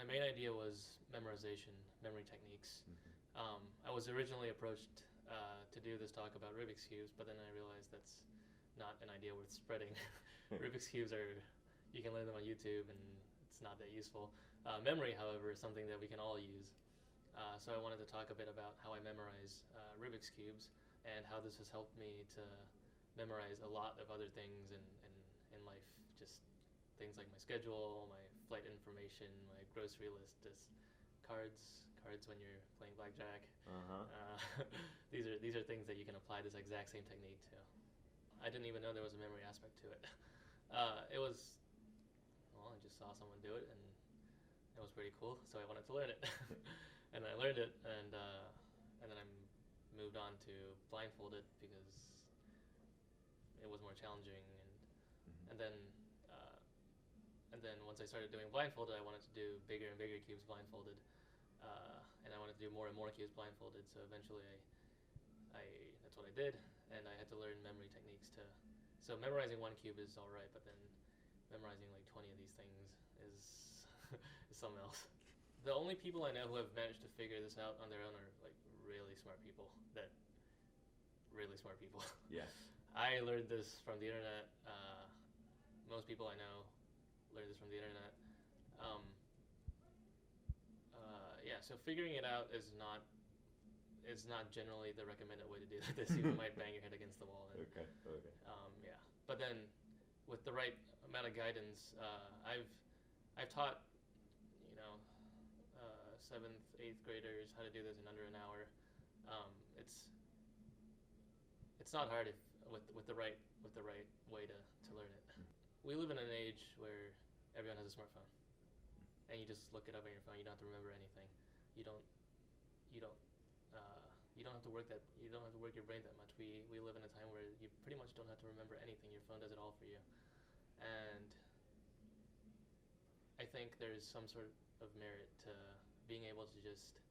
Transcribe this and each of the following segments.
my main idea was memorization, memory techniques. I was originally approached to do this talk about Rubik's cubes, but then I realized that's not an idea worth spreading. Rubik's cubes are, you can learn them on YouTube, and it's not that useful. Memory, however, is something that we can all use. So I wanted to talk a bit about how I memorize Rubik's cubes and how this has helped me to memorize a lot of other things in life. Just things like my schedule, my flight information, my grocery list, just cards when you're playing blackjack. These are things that you can apply this exact same technique to. I didn't even know there was a memory aspect to it. It was, well, I just saw someone do it and it was pretty cool, so I wanted to learn it. And I learned it, and then I moved on to blindfolded because it was more challenging, and then once I started doing blindfolded, I wanted to do bigger and bigger cubes blindfolded, and I wanted to do more and more cubes blindfolded. So eventually, I that's what I did, and I had to learn memory techniques to. So memorizing one cube is all right, but then memorizing like 20 of these things is is something else. The only people I know who have managed to figure this out on their own are like really smart people. Really smart people. Yeah. I learned this from the internet. Most people I know learned this from the internet. Yeah, so figuring it out is not generally the recommended way to do this. You might bang your head against the wall. And, Okay. yeah, but then with the right amount of guidance, I've taught, you know, 7th, 8th graders how to do this in under an hour. It's not hard if with the right way to learn it. We live in an age where everyone has a smartphone, and you just look it up on your phone. You don't have to remember anything. You don't have to work your brain that much. We live in a time where you pretty much don't have to remember anything. Your phone does it all for you, and I think there's some sort of merit to being able to just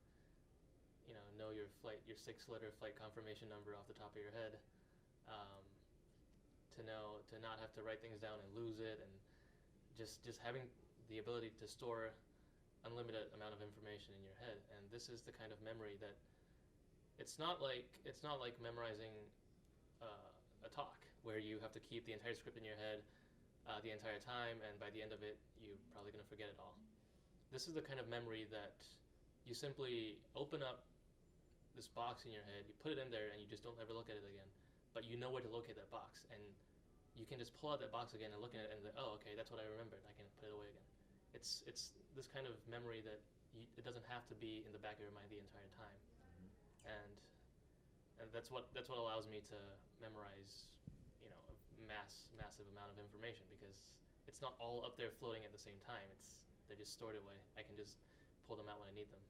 know your 6-letter flight confirmation number off the top of your head, to not have to write things down and lose it, and just having the ability to store unlimited amount of information in your head. And this is the kind of memory that it's not like memorizing a talk where you have to keep the entire script in your head the entire time, and by the end of it you're probably going to forget it all. This is the kind of memory that you simply open up this box in your head, you put it in there, and you just don't ever look at it again. But you know where to locate that box, and you can just pull out that box again and look at it, and oh, okay, that's what I remembered. I can put it away again. It's this kind of memory that it doesn't have to be in the back of your mind the entire time, and that's what allows me to memorize, a massive amount of information, because it's not all up there floating at the same time. They're just stored away. I can just pull them out when I need them.